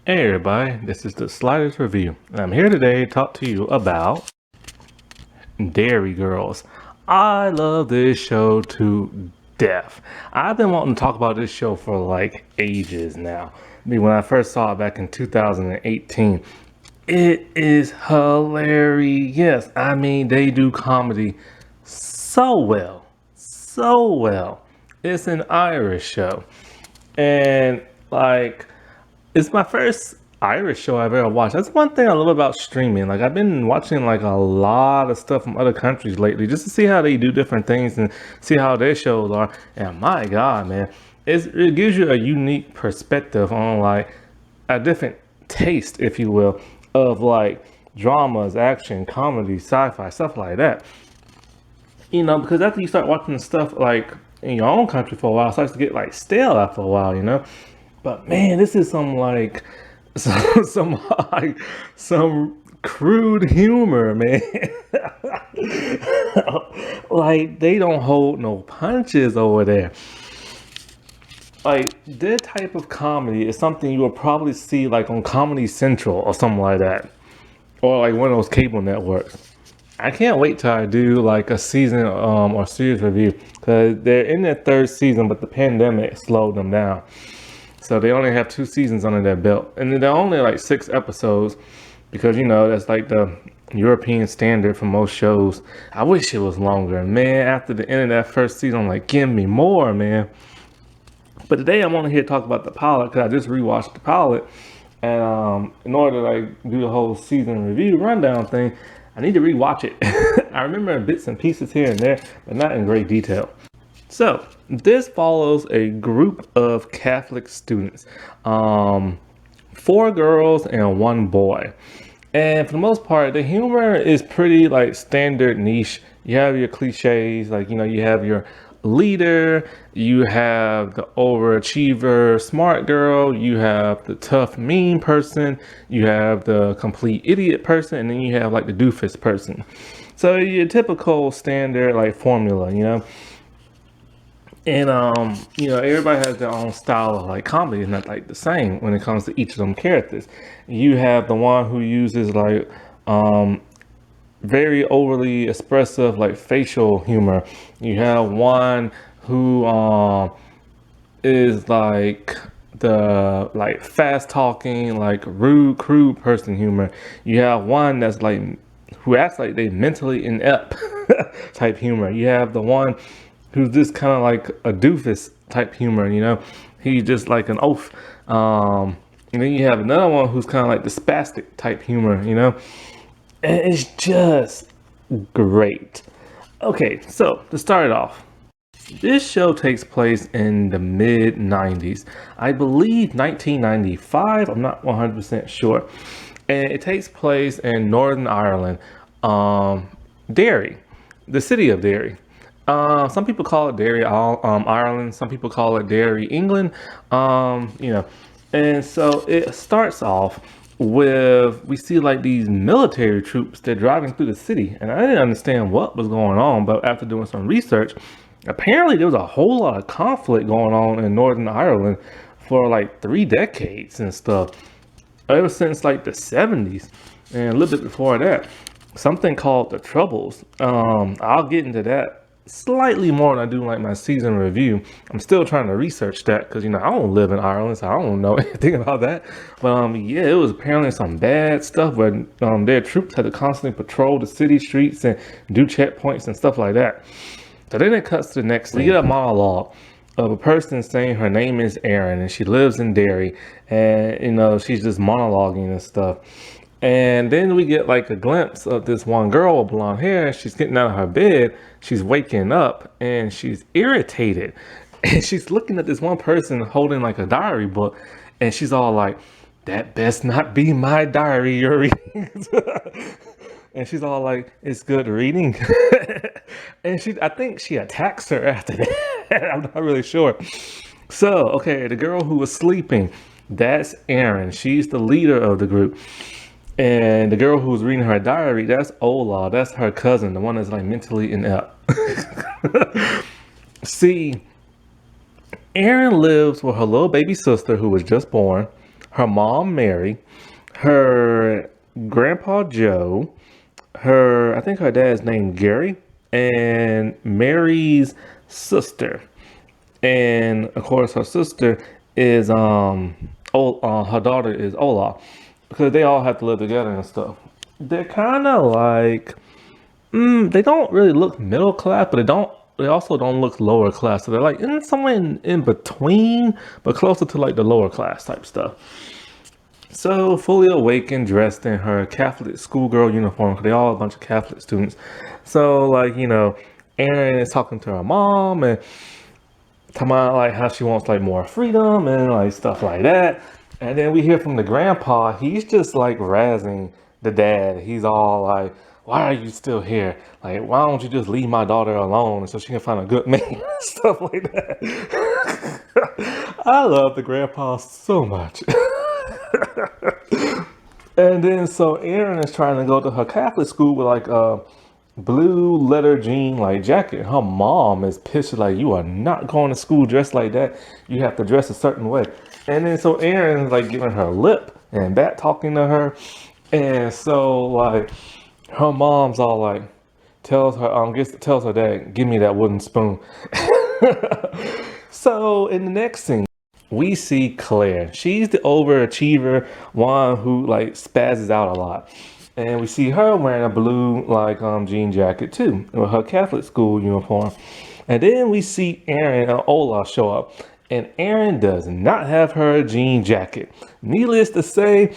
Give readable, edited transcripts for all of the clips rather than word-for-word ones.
Hey everybody, this is the Sliders Review, and I'm here today to talk to you about Dairy Girls. I love this show to death. I've been wanting to talk about this show for like ages now. I mean, when I first saw it back in 2018, it is hilarious. I mean, they do comedy so well, so well. It's an Irish show, and like it's my first Irish show I've ever watched. That's one thing I love about streaming. Like I've been watching like a lot of stuff from other countries lately, just to see how they do different things and see how their shows are. And my God, man, it gives you a unique perspective on like a different taste, if you will, of like dramas, action, comedy, sci-fi, stuff like that. Because after you start watching stuff like in your own country for a while, it starts to get like stale after a while. But man, this is some like some like some crude humor, man. Like they don't hold no punches over there. Like their type of comedy is something you will probably see like on Comedy Central or something like that, or like one of those cable networks. I can't wait till I do like a season or series review because they're in their third season, but the pandemic slowed them down. So they only have 2 seasons under their belt. And they're only like 6 episodes because, that's like the European standard for most shows. I wish it was longer. Man, after the end of that first season, I'm like, give me more, man. But today I'm only here to talk about the pilot because I just rewatched the pilot. And in order to like do the whole season review rundown thing, I need to rewatch it. I remember bits and pieces here and there, but not in great detail. So this follows a group of Catholic students, 4 girls and 1 boy. And for the most part, the humor is pretty like standard niche. You have your cliches, like, you have your leader, you have the overachiever smart girl, you have the tough mean person, you have the complete idiot person, and then you have like the doofus person. So your typical standard like formula. And everybody has their own style of like comedy. It's not like the same when it comes to each of them characters. You have the one who uses like very overly expressive like facial humor. You have one who is like the like fast talking, like rude, crude person humor. You have one that's like who acts like they mentally inept type humor. You have the one who's just kind of like a doofus type humor. He's just like an oaf. And then you have another one who's kind of like the spastic type humor. And it's just great. Okay, so to start it off, this show takes place in the mid 90s. I believe 1995, I'm not 100% sure. And it takes place in Northern Ireland, Derry, the city of Derry. Some people call it Derry, Ireland. Some people call it Derry, England. And so it starts off with we see like these military troops. They're driving through the city, and I didn't understand what was going on. But after doing some research, apparently there was a whole lot of conflict going on in Northern Ireland for like 3 decades and stuff. Ever since like the 70s and a little bit before that, something called the Troubles. I'll get into that slightly more than I do like my season review. I'm still trying to research that because I don't live in Ireland, so I don't know anything about that. But yeah, it was apparently some bad stuff where their troops had to constantly patrol the city streets and do checkpoints and stuff like that. So then it cuts to the next. We get a monologue of a person saying her name is Erin and she lives in Derry, and she's just monologuing and stuff. And then we get like a glimpse of this one girl with blonde hair. She's getting out of her bed. She's waking up and she's irritated. And she's looking at this one person holding like a diary book. And she's all like, that best not be my diary you're reading. And she's all like, it's good reading. And I think she attacks her after that. I'm not really sure. So, okay, the girl who was sleeping, that's Erin. She's the leader of the group. And the girl who's reading her diary, that's Ola. That's her cousin, the one that's like mentally inept. See, Erin lives with her little baby sister who was just born, her mom Mary, her grandpa Joe, her I think her dad's named Gary, and Mary's sister. And of course her sister is her daughter is Ola, because they all have to live together and stuff. They're kind of like they don't really look middle class, but they also don't look lower class. So they're like somewhere in between, but closer to like the lower class type stuff. So fully awakened, dressed in her Catholic schoolgirl uniform, 'cause they all a bunch of Catholic students. So like, Erin is talking to her mom and talking about like how she wants like more freedom and like stuff like that. And then we hear from the grandpa, he's just like razzing the dad. He's all like, why are you still here? Like, why don't you just leave my daughter alone so she can find a good man? Stuff like that. I love the grandpa so much. And then so Erin is trying to go to her Catholic school with like a blue leather jean like jacket. Her mom is pissed, like, you are not going to school dressed like that. You have to dress a certain way. And then so Erin's like giving her lip and back talking to her. And so like her mom's all like tells her dad, give me that wooden spoon. So in the next scene, we see Claire. She's the overachiever, one who like spazzes out a lot. And we see her wearing a blue like jean jacket too, with her Catholic school uniform. And then we see Erin and Ola show up. And Erin does not have her jean jacket. Needless to say,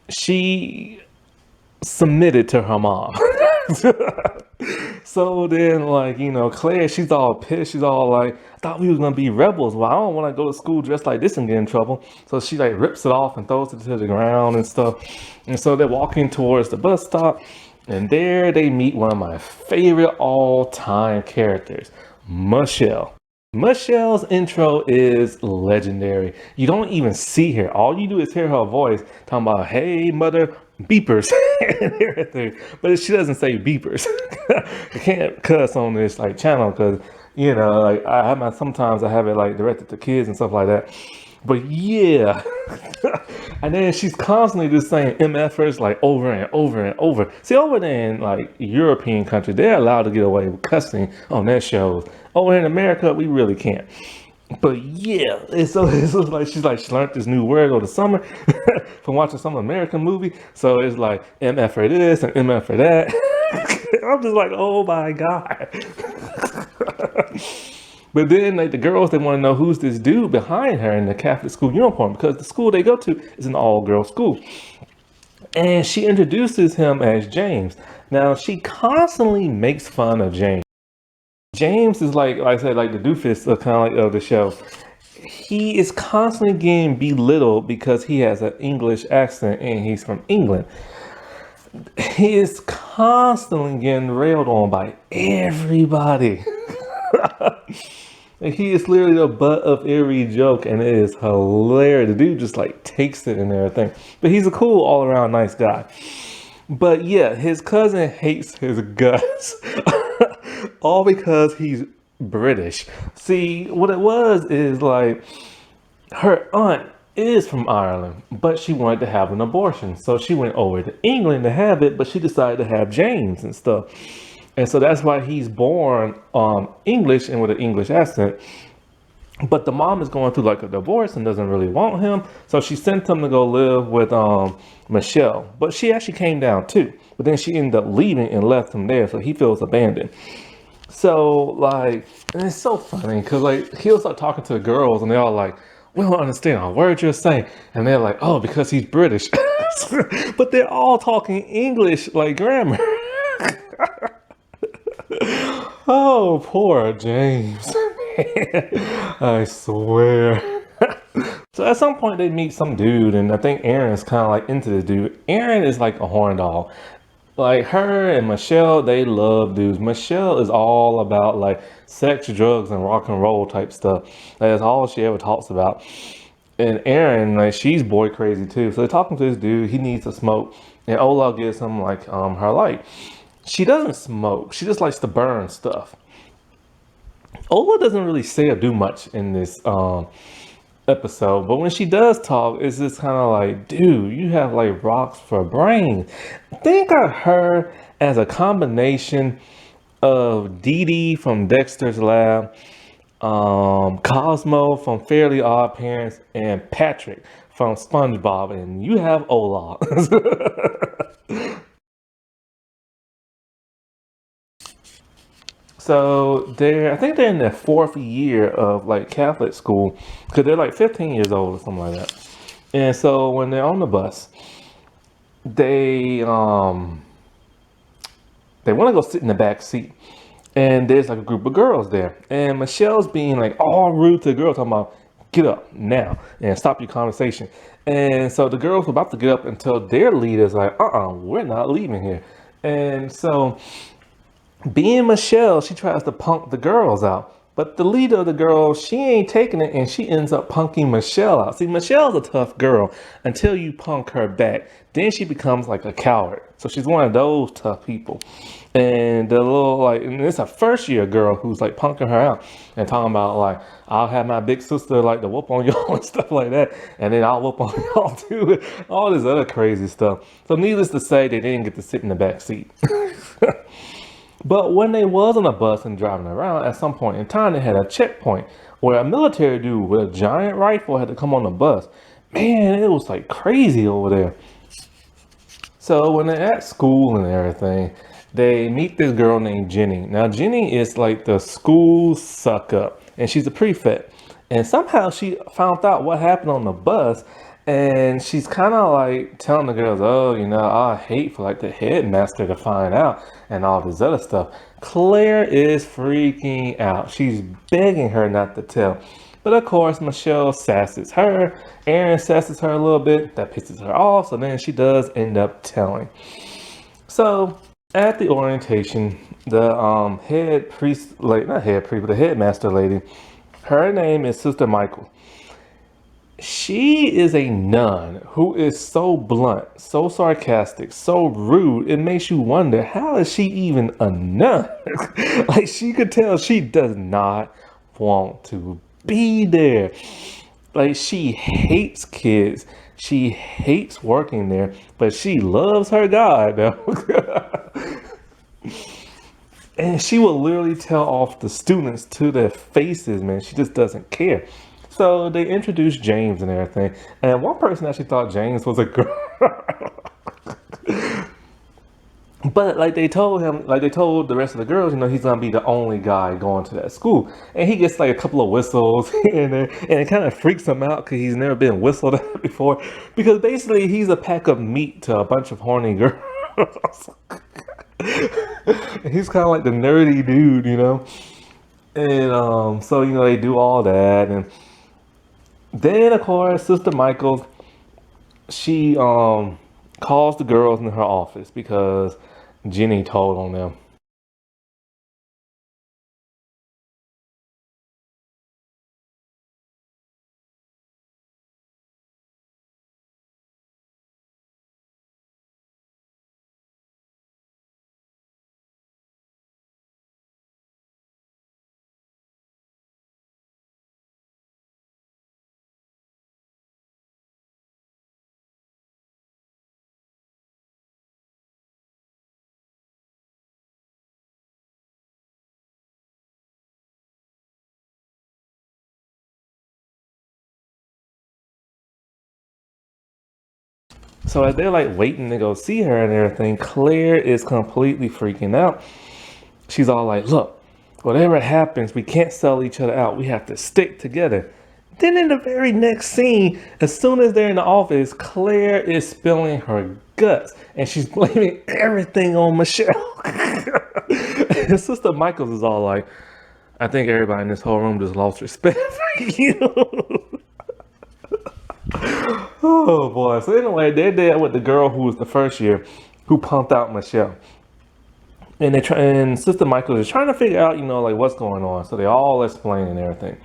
she submitted to her mom. So then, like, Claire, she's all pissed. She's all like, I thought we was gonna be rebels. Well, I don't want to go to school dressed like this and get in trouble. So she like rips it off and throws it to the ground and stuff. And so they're walking towards the bus stop, and there they meet one of my favorite all-time characters, Michelle. Michelle's intro is legendary. You don't even see her. All you do is hear her voice talking about, hey, mother, beepers, and everything. But she doesn't say beepers. I can't cuss on this like channel because, like sometimes I have it like directed to kids and stuff like that. But yeah. And then she's constantly just saying MFers like over and over and over. See, over there in like European countries, they're allowed to get away with cussing on their shows. Over in America, we really can't. But yeah, it's like she learned this new word over the summer from watching some American movie. So it's like MF for this and MF for that. I'm just like, oh my God. But then like the girls, they want to know who's this dude behind her in the Catholic school uniform, because the school they go to is an all-girl school. And she introduces him as James. Now she constantly makes fun of James. James is like I said, like the doofus kind of the show. He is constantly getting belittled because he has an English accent and he's from England. He is constantly getting railed on by everybody. He is literally the butt of every joke, and it is hilarious. The dude just like takes it and everything. But he's a cool, all-around nice guy. But yeah, his cousin hates his guts. All because he's British. See, what it was is like her aunt is from Ireland, but she wanted to have an abortion. So she went over to England to have it, but she decided to have James and stuff. And so that's why he's born English and with an English accent. But the mom is going through like a divorce and doesn't really want him. So she sent him to go live with Michelle. But she actually came down too. But then she ended up leaving and left him there. So he feels abandoned. So like, and it's so funny because like he'll start talking to the girls and they're all like, we don't understand a word you're saying. And they're like, oh, because he's British. But they're all talking English like grammar. Oh, poor James. I swear. So at some point they meet some dude, and I think Erin is kind of like into this dude. Erin is like a horn dog. Like her and Michelle, they love dudes. Michelle is all about like sex, drugs, and rock and roll type stuff. That's all she ever talks about. And Erin, like, she's boy crazy too. So they're talking to this dude. He needs to smoke, and Ola gives him like her light. She doesn't smoke. She just likes to burn stuff. Ola doesn't really say or do much in this episode. But when she does talk, it's just kind of like, dude, you have like rocks for brains. Think of her as a combination of Dee Dee from Dexter's Lab, Cosmo from Fairly Odd Parents, and Patrick from SpongeBob, and you have Olaf. So I think they're in their fourth year of like Catholic school, because they're like 15 years old or something like that. And so when they're on the bus, they they want to go sit in the back seat, and there's like a group of girls there, and Michelle's being like all rude to the girl, talking about get up now and stop your conversation. And so the girls were about to get up until their leader's like, we're not leaving here. And so being Michelle, she tries to punk the girls out. But the leader of the girls, she ain't taking it, and she ends up punking Michelle out. See, Michelle's a tough girl until you punk her back. Then she becomes like a coward. So she's one of those tough people. And the little and it's a first year girl who's like punking her out and talking about like, I'll have my big sister like to whoop on y'all and stuff like that. And then I'll whoop on y'all too. All this other crazy stuff. So needless to say, they didn't get to sit in the back seat. But when they was on a bus and driving around, at some point in time, they had a checkpoint where a military dude with a giant rifle had to come on the bus. Man, it was like crazy over there. So when they're at school and everything, they meet this girl named Jenny. Now, Jenny is like the school suck up, and she's a prefect. And somehow she found out what happened on the bus, and she's kind of like telling the girls, oh, I hate for like the headmaster to find out and all this other stuff. Claire is freaking out. She's begging her not to tell. But of course, Michelle sasses her. Aaron sasses her a little bit. That pisses her off. So then she does end up telling. So at the orientation, the head priest, like not head priest, but the headmaster lady, her name is Sister Michael. She is a nun who is so blunt, so sarcastic, so rude. It makes you wonder, how is she even a nun? Like, she could tell she does not want to be there. Like, she hates kids. She hates working there, but she loves her God, though. And she will literally tell off the students to their faces, man. She just doesn't care. So they introduced James and everything. And one person actually thought James was a girl. But like they told him, like they told the rest of the girls, he's gonna be the only guy going to that school. And he gets like a couple of whistles and it kind of freaks him out because he's never been whistled at before. Because basically he's a pack of meat to a bunch of horny girls. He's kind of like the nerdy dude, And so they do all that, and then of course Sister Michael, she calls the girls in her office because Jenny told on them. So as they're like waiting to go see her and everything, Claire is completely freaking out. She's all like, look, whatever happens, we can't sell each other out. We have to stick together. Then in the very next scene, as soon as they're in the office, Claire is spilling her guts and she's blaming everything on Michelle. And Sister Michaels is all like, I think everybody in this whole room just lost respect for you. Oh boy. So anyway, they're there with the girl who was the first year who pumped out Michelle. And and Sister Michael is trying to figure out, like what's going on. So they all explain and everything.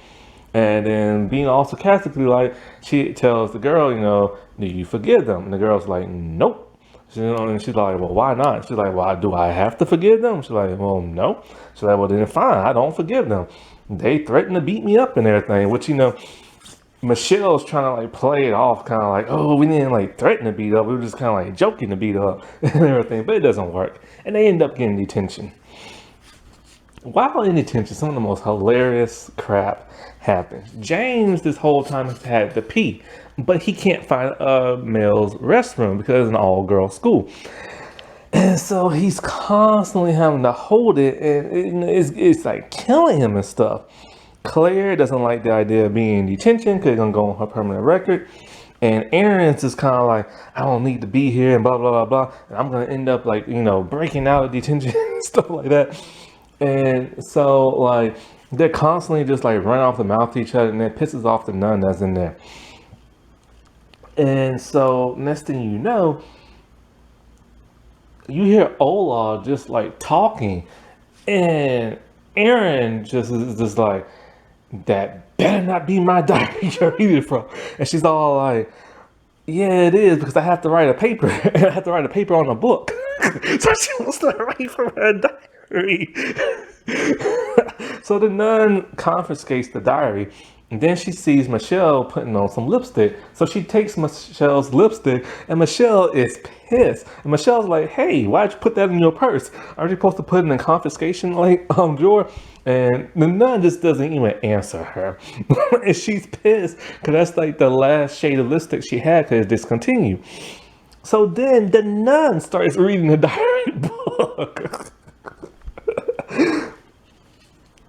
And then being all sarcastically like, she tells the girl, do you forgive them? And the girl's like, nope. And she's like, well, why not? She's like, well, do I have to forgive them? She's like, well, no. She's like, well, then fine, I don't forgive them. They threaten to beat me up and everything, which, Michelle's trying to like play it off, kind of like, oh, we didn't like threaten to beat up. We were just kind of like joking to beat up and everything, but it doesn't work. And they end up getting detention. While in detention, some of the most hilarious crap happens. James, this whole time, has had to pee, but he can't find a male's restroom because it's an all-girl school. And so he's constantly having to hold it, and it's like killing him and stuff. Claire doesn't like the idea of being in detention because it's gonna go on her permanent record. And Aaron's just kind of like, I don't need to be here and blah, blah, blah, blah. And I'm gonna end up like, breaking out of detention and stuff like that. And so like, they're constantly just like running off the mouth to each other, and it pisses off the nun that's in there. And so next thing you know, you hear Ola just like talking, and Aaron just is just like, that better not be my diary you're reading from. And she's all like, yeah, it is, because I have to write a paper. And I have to write a paper on a book. So she wants to write from her diary. So the nun confiscates the diary. And then she sees Michelle putting on some lipstick. So she takes Michelle's lipstick, and Michelle is pissed. And Michelle's like, hey, why'd you put that in your purse? Aren't you supposed to put it in the confiscation drawer? And the nun just doesn't even answer her. And she's pissed because that's like the last shade of lipstick she had because it's discontinued. So then the nun starts reading the diary book.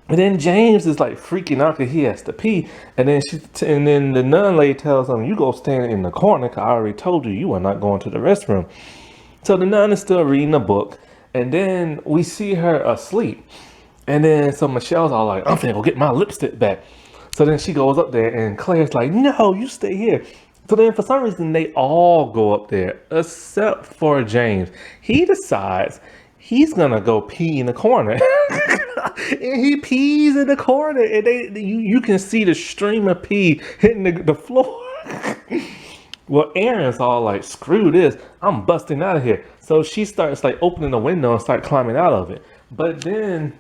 And then James is like freaking out because he has to pee. And then the nun lady tells him, you go stand in the corner because I already told you you are not going to the restroom. So the nun is still reading the book. And then we see her asleep. And then so Michelle's all like, I'm finna go get my lipstick back. So then she goes up there, and Claire's like, no, you stay here. So then for some reason they all go up there except for James. He decides he's gonna go pee in the corner. And he pees in the corner, and you can see the stream of pee hitting the floor. Well, Aaron's all like, screw this, I'm busting out of here. So she starts like opening the window and start climbing out of it. But then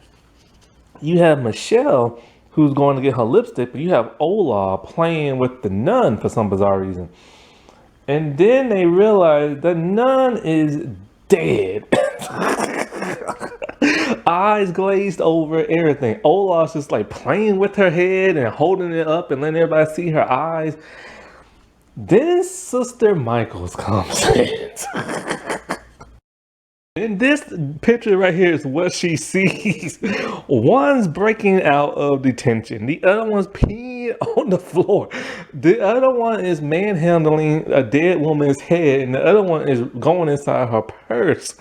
you have Michelle who's going to get her lipstick, but you have Ola playing with the nun for some bizarre reason. And then they realize the nun is dead. Eyes glazed over, everything. Ola's just like playing with her head and holding it up and letting everybody see her eyes. Then Sister Michaels comes in. And this picture right here is what she sees. One's breaking out of detention. The other one's peeing on the floor. The other one is manhandling a dead woman's head. And the other one is going inside her purse.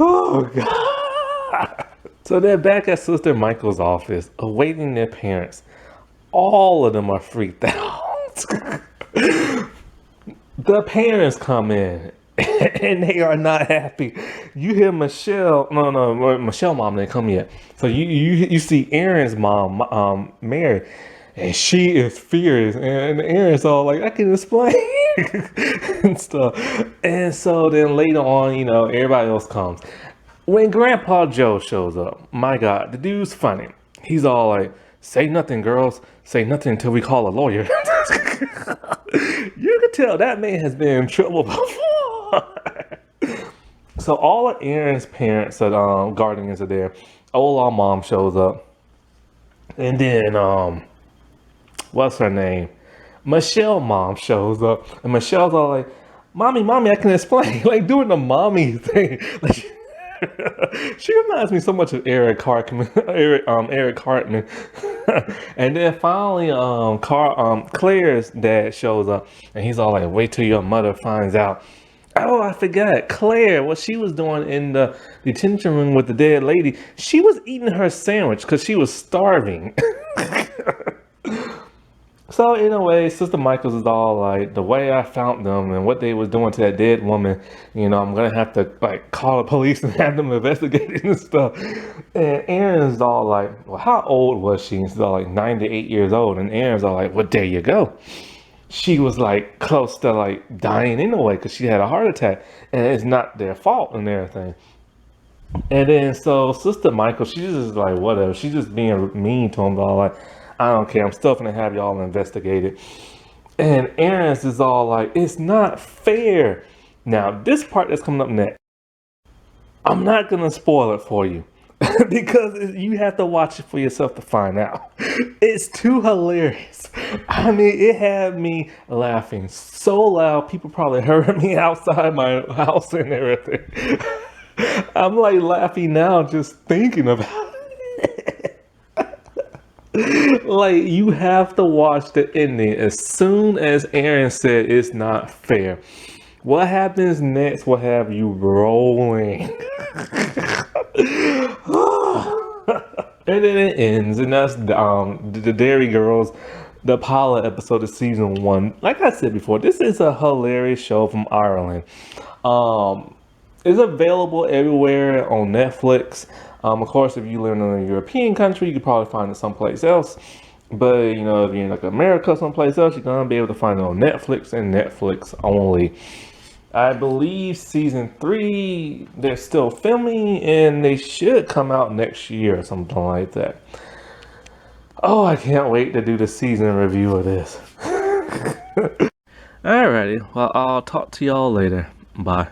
Oh, God. So they're back at Sister Michael's office, awaiting their parents. All of them are freaked out. The parents come in, and they are not happy. You hear Michelle, Michelle mom didn't come yet. So you see Aaron's mom, Mary, and she is furious. And Aaron's all like, I can explain and stuff. And so then later on, everybody else comes. When Grandpa Joe shows up, my God, the dude's funny. He's all like, say nothing, girls. Say nothing until we call a lawyer. You can tell that man has been in trouble before. So all of Aaron's parents and guardians are there. Ola mom shows up. And then, what's her name? Michelle mom shows up. And Michelle's all like, mommy, I can explain. Like doing the mommy thing. Like, she reminds me so much of Eric Cartman. And then finally, Claire's dad shows up, and he's all like, wait till your mother finds out. Oh, I forgot. Claire, what she was doing in the detention room with the dead lady, she was eating her sandwich because she was starving. So in a way, Sister Michaels is all like, the way I found them and what they was doing to that dead woman, I'm gonna have to like call the police and have them investigate it and stuff. And Aaron's all like, well, how old was she? And she's all like 98 years old. And Aaron's all like, well, there you go. She was like close to like dying anyway because she had a heart attack, and it's not their fault and everything. And then so Sister Michael, she just like whatever. She's just being mean to him, all like, I don't care. I'm still gonna have y'all investigate it. And Aaron's is all like, it's not fair. Now this part that's coming up next, I'm not gonna spoil it for you. Because you have to watch it for yourself to find out. It's too hilarious. I mean, it had me laughing so loud. People probably heard me outside my house and everything. I'm like laughing now just thinking about it. Like, you have to watch the ending. As soon as Aaron said it's not fair, what happens next will have you rolling. And then it ends, and that's the Dairy Girls, the pilot episode of season one. Like I said before, this is a hilarious show from Ireland. Um, it's available everywhere on Netflix. Of course, if you live in a European country, you could probably find it someplace else. But you know, if you're in like America, someplace else, you're gonna be able to find it on Netflix and Netflix only. I believe season three, they're still filming and they should come out next year or something like that. Oh, I can't wait to do the season review of this. Alrighty, well, I'll talk to y'all later. Bye.